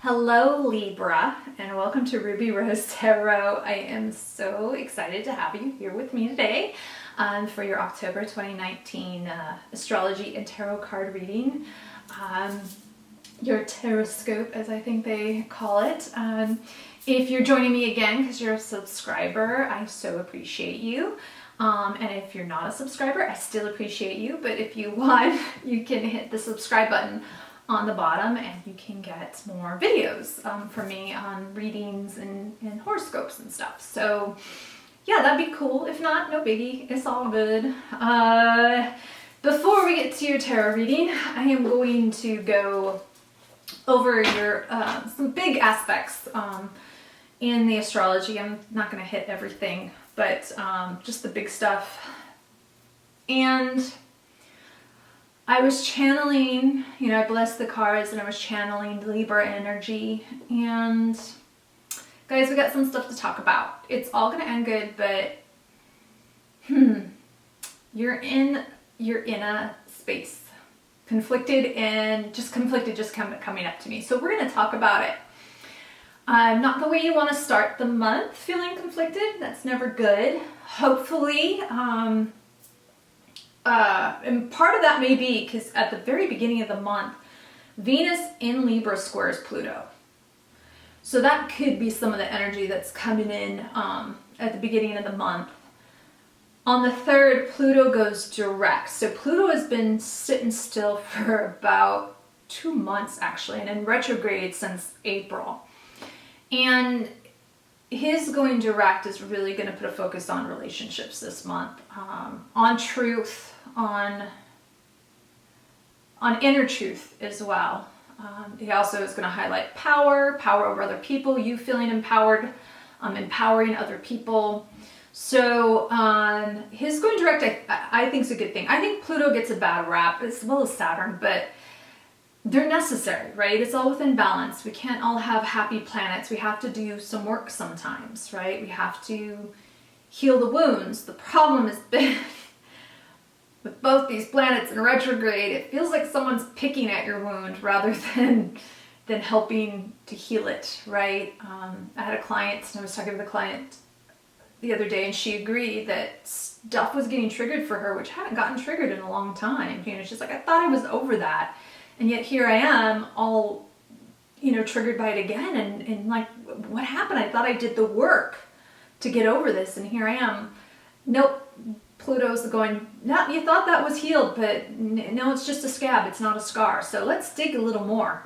Hello Libra, and welcome to Ruby Rose Tarot. I am so excited to have you here with me today for your October 2019 astrology and tarot card reading. Your Taroscope, as I think they call it. If you're joining me again because you're a subscriber, I so appreciate you. And if you're not a subscriber, I still appreciate you. But if you want, you can hit the subscribe button on the bottom and you can get more videos from me on readings and horoscopes and stuff. So yeah, that'd be cool. If not, no biggie. It's all good. Before we get to your tarot reading, I am going to go over your some big aspects in the astrology. I'm not going to hit everything, but just the big stuff. And I was channeling, I blessed the cards and I was channeling Libra energy. And guys, we got some stuff to talk about. It's all going to end good, but you're in a space. Conflicted just coming up to me. So we're going to talk about it. Not the way you want to start the month feeling conflicted. That's never good. Hopefully, and part of that may be because at the very beginning of the month, Venus in Libra squares Pluto. So that could be some of the energy that's coming in at the beginning of the month. On the 3rd, Pluto goes direct. So Pluto has been sitting still for about 2 months actually, and in retrograde since April. And his going direct is really going to put a focus on relationships this month, on truth, on inner truth as well. He also is going to highlight power over other people, you feeling empowered, empowering other people. So his going direct, I think is a good thing. I think Pluto gets a bad rap as well as Saturn, but they're necessary, right? It's all within balance. We can't all have happy planets. We have to do some work sometimes, right? We have to heal the wounds. The problem has been with both these planets in retrograde, it feels like someone's picking at your wound rather than helping to heal it, right? I had a client, and I was talking to the client the other day, and she agreed that stuff was getting triggered for her, which hadn't gotten triggered in a long time. She's like, I thought I was over that. And yet here I am all, triggered by it again. And like, what happened? I thought I did the work to get over this. And here I am. Nope. Pluto's going, no, you thought that was healed, but no, it's just a scab. It's not a scar. So let's dig a little more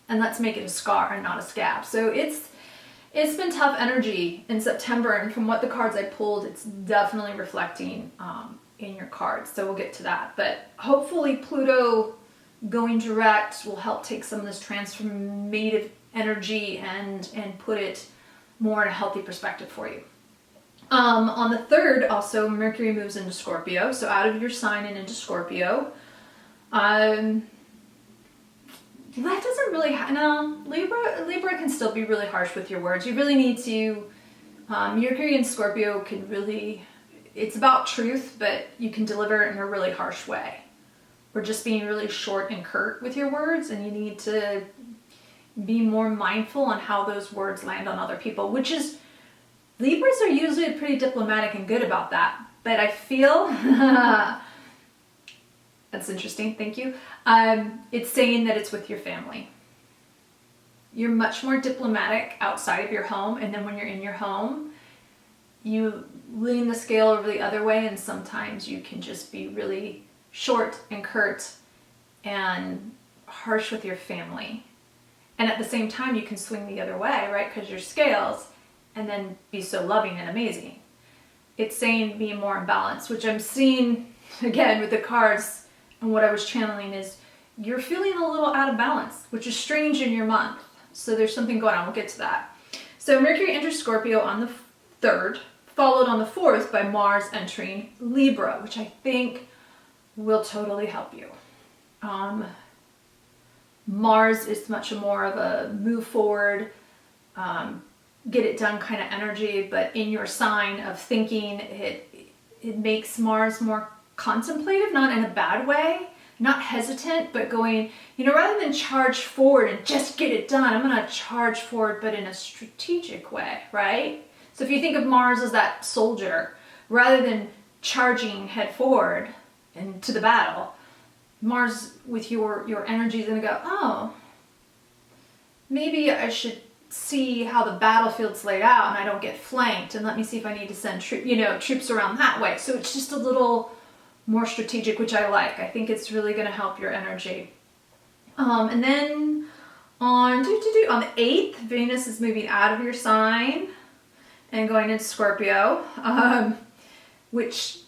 and let's make it a scar and not a scab. So it's been tough energy in September. And from what the cards I pulled, it's definitely reflecting in your cards. So we'll get to that. But hopefully Pluto going direct will help take some of this transformative energy and put it more in a healthy perspective for you. On the 3rd, also, Mercury moves into Scorpio, so out of your sign and into Scorpio. That doesn't really, Libra can still be really harsh with your words. You really need to, Mercury and Scorpio can really, it's about truth, but you can deliver it in a really harsh way. Or just being really short and curt with your words, and you need to be more mindful on how those words land on other people, which is, Libras are usually pretty diplomatic and good about that, but I feel, that's interesting, thank you, it's saying that it's with your family. You're much more diplomatic outside of your home, and then when you're in your home, you lean the scale over the other way, and sometimes you can just be really short and curt and harsh with your family. And at the same time, you can swing the other way, right, because you're scales, and then be so loving and amazing. It's saying be more in balance, which I'm seeing, again, with the cards, and what I was channeling is you're feeling a little out of balance, which is strange in your month. So there's something going on. We'll get to that. So Mercury enters Scorpio on the 3rd, followed on the 4th by Mars entering Libra, which I think will totally help you. Mars is much more of a move forward, get it done kind of energy, but in your sign of thinking, it makes Mars more contemplative, not in a bad way, not hesitant, but going, you know, rather than charge forward and just get it done, I'm going to charge forward, but in a strategic way, right? So if you think of Mars as that soldier, rather than charging head forward into the battle, Mars with your energy is going to go, oh, maybe I should see how the battlefield's laid out and I don't get flanked, and let me see if I need to send troops around that way. So it's just a little more strategic, which I like. I think it's really going to help your energy. And then on the 8th, Venus is moving out of your sign and going into Scorpio, which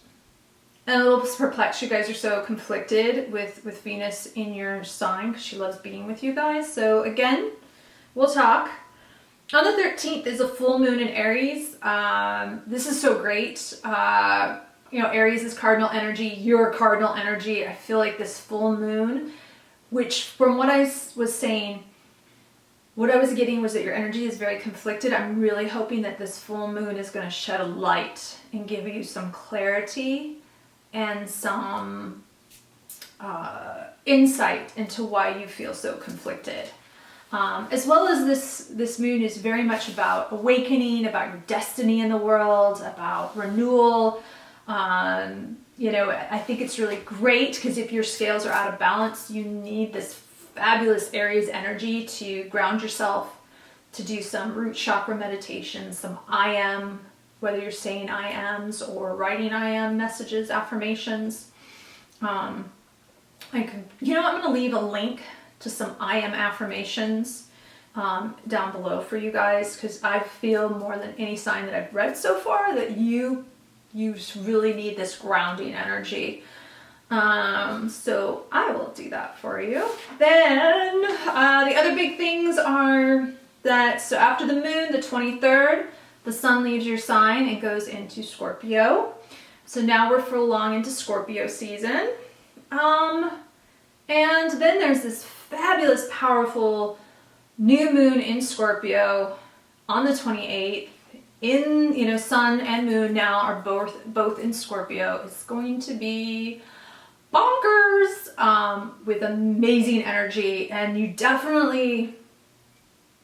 I'm a little perplexed. You guys are so conflicted with Venus in your sign because she loves being with you guys. So again, we'll talk. On the 13th is a full moon in Aries. This is so great. You know, Aries is cardinal energy, your cardinal energy. I feel like this full moon, which from what I was saying, what I was getting was that your energy is very conflicted. I'm really hoping that this full moon is going to shed a light and give you some clarity and some insight into why you feel so conflicted. As well as this moon is very much about awakening, about your destiny in the world, about renewal. You know, I think it's really great because if your scales are out of balance, you need this fabulous Aries energy to ground yourself, to do some root chakra meditation, some I am, whether you're saying I ams or writing I am messages, affirmations. I'm going to leave a link to some I am affirmations down below for you guys, because I feel more than any sign that I've read so far that you really need this grounding energy. So I will do that for you. Then the other big things are that, so after the moon, the 23rd, the sun leaves your sign and goes into Scorpio. So now we're full along into Scorpio season. And then there's this fabulous, powerful new moon in Scorpio on the 28th. Sun and moon now are both in Scorpio. It's going to be bonkers, with amazing energy, and you definitely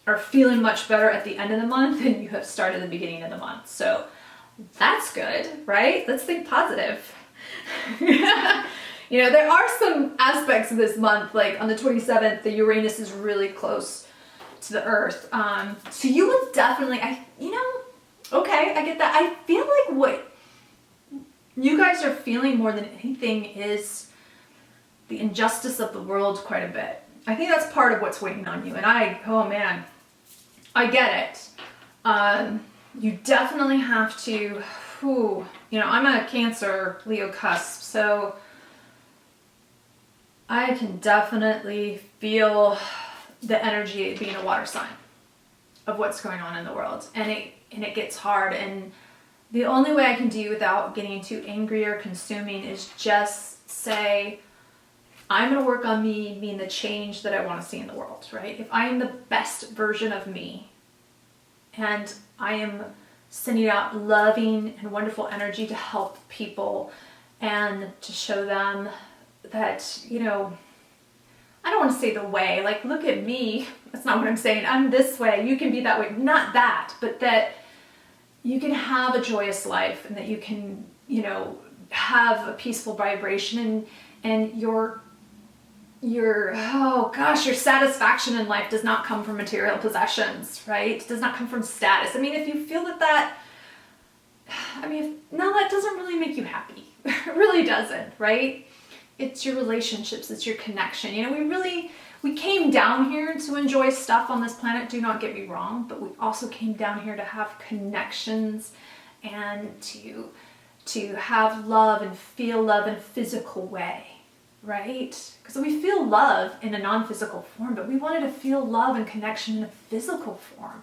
are feeling much better at the end of the month than you have started at the beginning of the month. So that's good, right? Let's think positive. You know, there are some aspects of this month, like on the 27th, the Uranus is really close to the Earth. So you would definitely, okay, I get that. I feel like what you guys are feeling more than anything is the injustice of the world quite a bit. I think that's part of what's waiting on you. And I get it. You definitely have to, I'm a Cancer Leo cusp, so I can definitely feel the energy of being a water sign of what's going on in the world. And it gets hard. And the only way I can do without getting too angry or consuming is just say, I'm going to work on me being the change that I want to see in the world, right? If I am the best version of me and I am sending out loving and wonderful energy to help people and to show them that, I don't want to say the way, like, look at me. That's not what I'm saying. I'm this way. You can be that way. Not that, but that you can have a joyous life and that you can, have a peaceful vibration and your satisfaction in life does not come from material possessions, right? It does not come from status. I mean, if you feel that doesn't really make you happy. It really doesn't, right? It's your relationships, it's your connection. We came down here to enjoy stuff on this planet, do not get me wrong, but we also came down here to have connections and to have love and feel love in a physical way, right? Because we feel love in a non-physical form, but we wanted to feel love and connection in a physical form.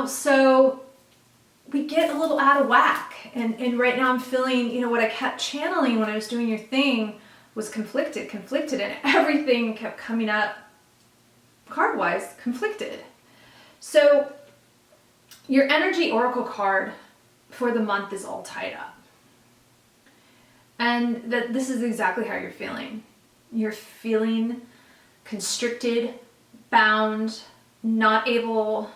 So we get a little out of whack. And right now I'm feeling, what I kept channeling when I was doing your thing was conflicted, and everything kept coming up card-wise, conflicted. So your energy oracle card for the month is all tied up. And that this is exactly how you're feeling. You're feeling constricted, bound, not able,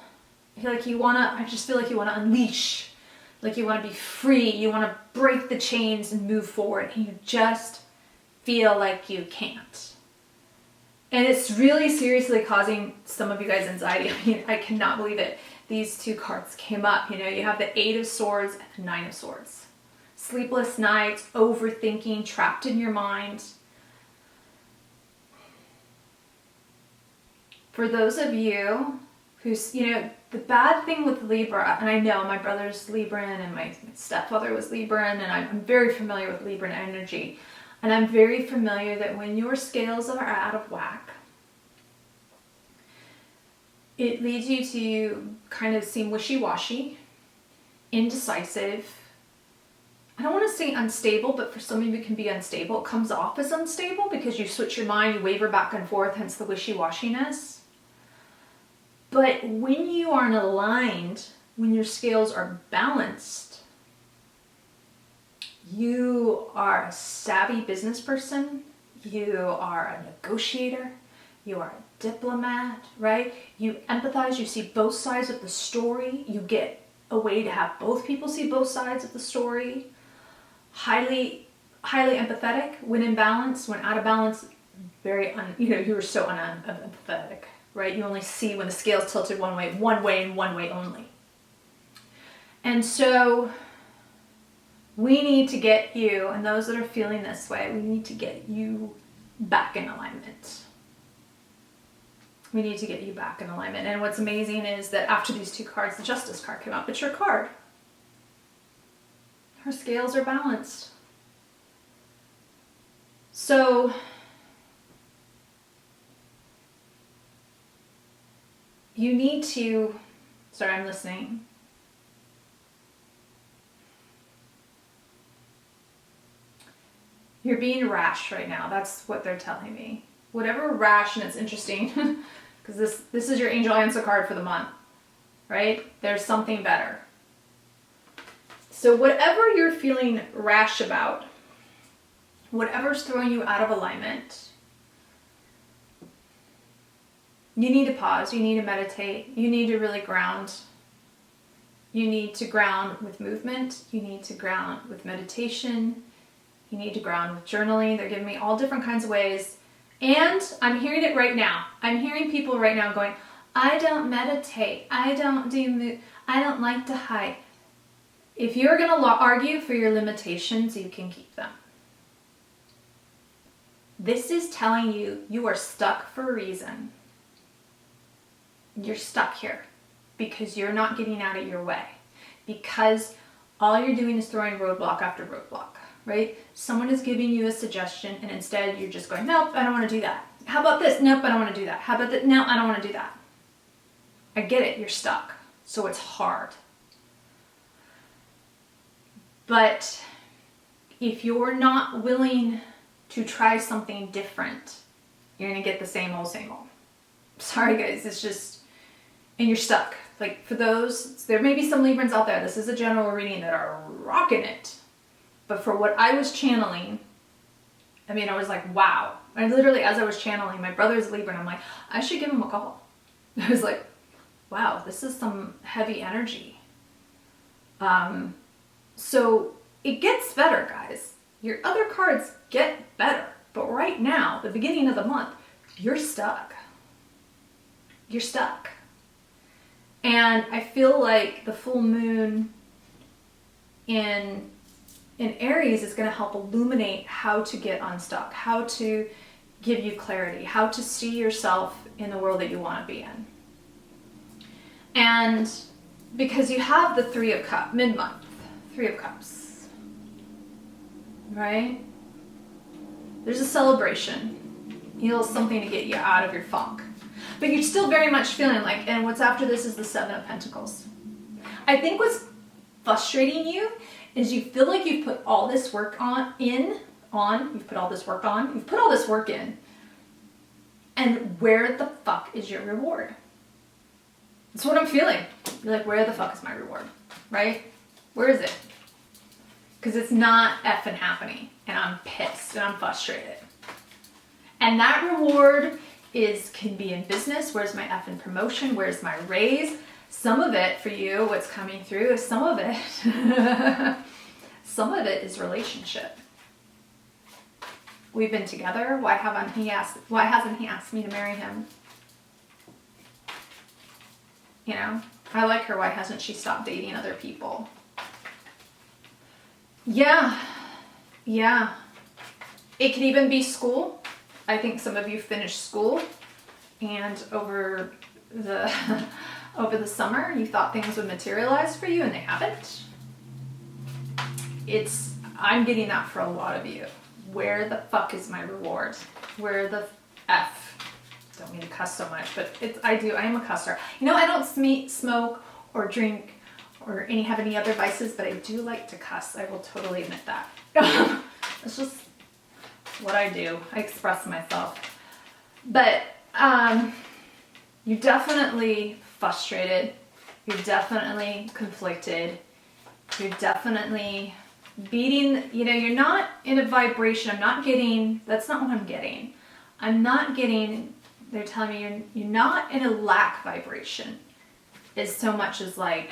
I just feel like you want to unleash, like you want to be free, you want to break the chains and move forward, and you just feel like you can't. And it's really seriously causing some of you guys anxiety. I mean, I cannot believe it. These two cards came up. You have the Eight of Swords and the Nine of Swords. Sleepless nights, overthinking, trapped in your mind. For those of you who's, the bad thing with Libra, and I know my brother's Libran and my stepfather was Libran, and I'm very familiar with Libran energy. And I'm very familiar that when your scales are out of whack, it leads you to kind of seem wishy-washy, indecisive. I don't want to say unstable, but for some of you it can be unstable. It comes off as unstable because you switch your mind, you waver back and forth, hence the wishy-washiness. But when you aren't aligned, when your scales are balanced, you are a savvy business person, you are a negotiator, you are a diplomat, right? You empathize, you see both sides of the story, you get a way to have both people see both sides of the story. Highly empathetic when in balance. When out of balance, you are so unempathetic, right? You only see when the scale's tilted one way and one way only. And so we need to get you, and those that are feeling this way, we need to get you back in alignment. We need to get you back in alignment. And what's amazing is that after these two cards, the Justice card came up. It's your card. Her scales are balanced. So you need to, sorry, I'm listening. You're being rash right now. That's what they're telling me. Whatever rash, and it's interesting because this is your angel answer card for the month, right? There's something better. So whatever you're feeling rash about, whatever's throwing you out of alignment, you need to pause, you need to meditate, you need to really ground. You need to ground with movement, you need to ground with meditation, you need to ground with journaling. They're giving me all different kinds of ways. And I'm hearing it right now. I'm hearing people right now going, I don't meditate, I don't like to hide. If you're going to argue for your limitations, you can keep them. This is telling you you are stuck for a reason. You're stuck here because you're not getting out of your way. Because all you're doing is throwing roadblock after roadblock, right? Someone is giving you a suggestion and instead you're just going, nope, I don't want to do that. How about this? Nope, I don't want to do that. How about that? No, I don't want to do that. I get it, you're stuck. So it's hard. But if you're not willing to try something different, you're going to get the same old. Sorry guys, it's just, and you're stuck. Like for those, there may be some Librans out there, this is a general reading, that are rocking it. But for what I was channeling, I mean, I was like, wow. I literally, as I was channeling, my brother's Libra, and I'm like, I should give him a call. I was like, wow, this is some heavy energy. So it gets better, guys. Your other cards get better. But right now, the beginning of the month, you're stuck. You're stuck. And I feel like the full moon in Aries is going to help illuminate how to get unstuck, how to give you clarity, how to see yourself in the world that you want to be in. And because you have the Three of Cups, mid-month, Three of Cups, right? There's a celebration. You know, something to get you out of your funk. But you're still very much feeling like, and what's after this is the Seven of Pentacles. I think what's frustrating you is you feel like you've put all this work you've put all this work in, and where the fuck is your reward? That's what I'm feeling. You're like, where the fuck is my reward, right? Where is it? because it's not effing happening, and I'm pissed and I'm frustrated. And that reward can be in business. Where's my effing promotion? Where's my raise? Some of it for you, what's coming through is some of it. Some of it is relationship. We've been together. Why hasn't he asked me to marry him? You know, I like her. Why hasn't she stopped dating other people? Yeah. It could even be school. I think some of you finished school, and over the summer you thought things would materialize for you and they haven't. I'm getting that for a lot of you. Where the fuck is my reward? Where the F? Don't mean to cuss so much, but I am a cusser. You know, I don't smoke or drink or have any other vices, but I do like to cuss. I will totally admit that. It's just what I do. I express myself. But you're definitely frustrated. You're definitely conflicted. You're definitely beating, you're not in a vibration. That's not what I'm getting. They're telling me you're not in a lack vibration as so much as like,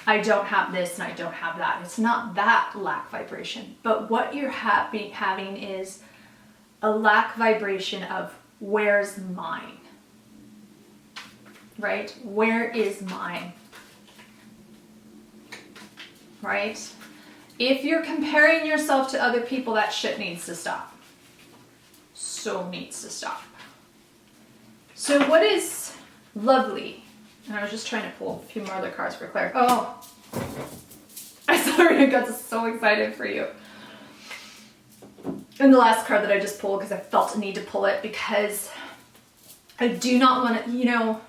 I don't have this and I don't have that. It's not that lack vibration. But what you're having is a lack vibration of where's mine? Right? Where is mine? Right? If you're comparing yourself to other people, that shit needs to stop. So needs to stop. So what is lovely? And I was just trying to pull a few more other cards for clarity. Oh, I got so excited for you. And the last card that I just pulled, because I felt a need to pull it, because I do not want to,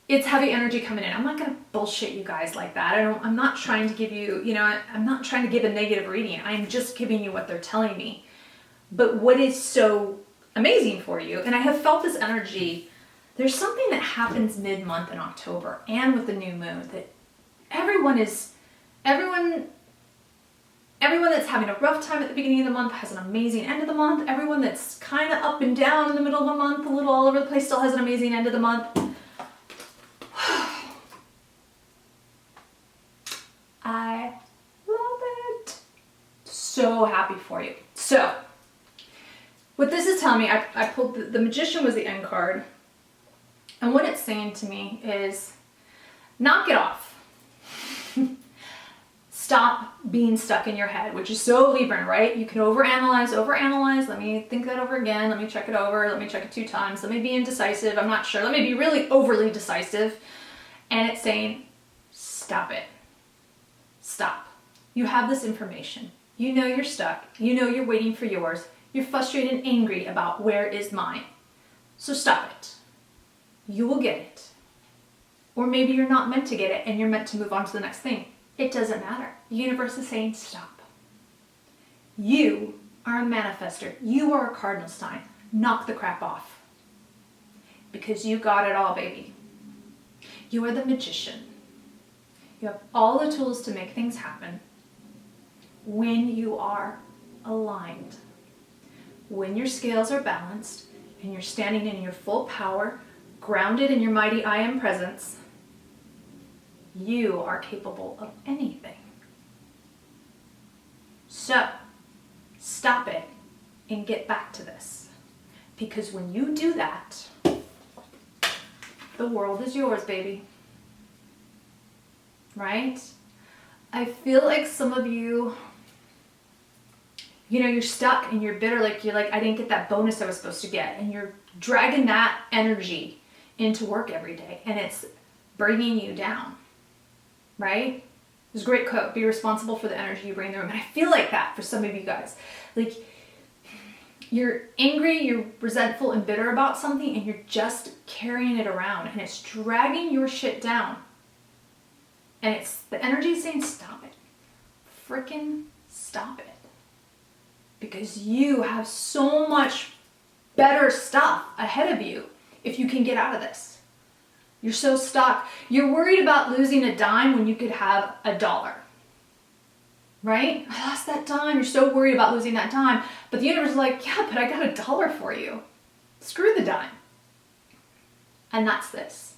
it's heavy energy coming in. I'm not going to bullshit you guys like that. I'm not trying to give you, I'm not trying to give a negative reading. I'm just giving you what they're telling me. But what is so amazing for you, and I have felt this energy, there's something that happens mid-month in October and with the new moon that everyone that's having a rough time at the beginning of the month has an amazing end of the month. Everyone that's kind of up and down in the middle of the month, a little all over the place, still has an amazing end of the month. I love it. So happy for you. So, what this is telling me, I pulled, the Magician was the end card. And what it's saying to me is, knock it off. Stop being stuck in your head, which is so Libran, right? You can overanalyze. Let me think that over again. Let me check it over. Let me check it 2 times. Let me be indecisive. I'm not sure. Let me be really overly decisive. And it's saying, stop it. Stop. You have this information. You know you're stuck. You know you're waiting for yours. You're frustrated and angry about where is mine. So stop it. You will get it. Or maybe you're not meant to get it and you're meant to move on to the next thing. It doesn't matter. The universe is saying stop. You are a manifester. You are a cardinal sign. Knock the crap off. Because you got it all, baby. You are the magician. You have all the tools to make things happen when you are aligned. When your scales are balanced and you're standing in your full power, grounded in your mighty I am presence, you are capable of anything. So, stop it and get back to this. Because when you do that, the world is yours, baby. Right? I feel like some of you, you're stuck and you're bitter, you're like, I didn't get that bonus I was supposed to get. And you're dragging that energy into work every day. And it's bringing you down. Right? There's a great quote, be responsible for the energy you bring in the room. And I feel like that for some of you guys. Like, you're angry, you're resentful and bitter about something, and you're just carrying it around. And it's dragging your shit down. And it's the energy saying, stop it. Freaking stop it. Because you have so much better stuff ahead of you if you can get out of this. You're so stuck. You're worried about losing a dime when you could have $1. right? I lost that dime. You're so worried about losing that dime. But the universe is like, yeah, but I got $1 for you. Screw the dime. And that's this.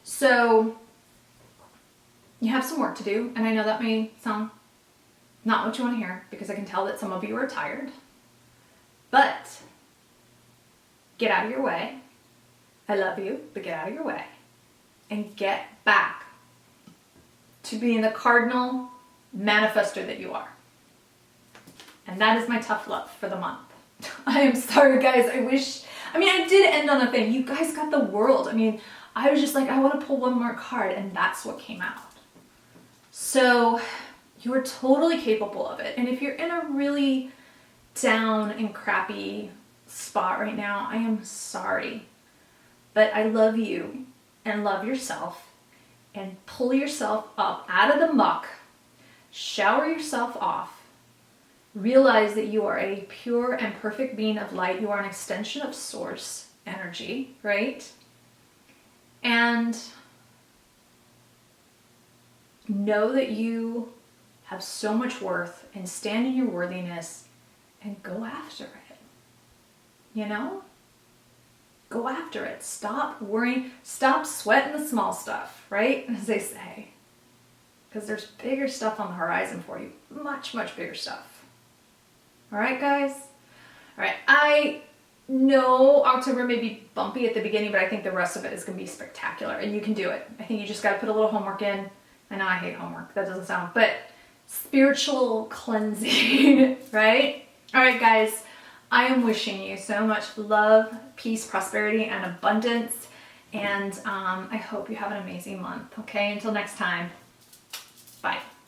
So you have some work to do. And I know that may sound not what you want to hear, because I can tell that some of you are tired. But get out of your way. I love you, but get out of your way. And get back to being the cardinal manifester that you are. And that is my tough love for the month. I am sorry, guys. I did end on a thing. You guys got the world. I was just like, I want to pull one more card, and that's what came out. So you're totally capable of it. And if you're in a really down and crappy spot right now, I am sorry. But I love you and love yourself, and pull yourself up out of the muck, shower yourself off, realize that you are a pure and perfect being of light. You are an extension of source energy, right? And know that you have so much worth, and stand in your worthiness and go after it. You know? Go after it. Stop worrying. Stop sweating the small stuff, right? As they say. Because there's bigger stuff on the horizon for you. Much, much bigger stuff. All right, guys? All right. I know October may be bumpy at the beginning, but I think the rest of it is going to be spectacular. And you can do it. I think you just got to put a little homework in. I know I hate homework. That doesn't sound... But spiritual cleansing, right? All right, guys. I am wishing you so much love, peace, prosperity, and abundance. And I hope you have an amazing month. Okay, until next time. Bye.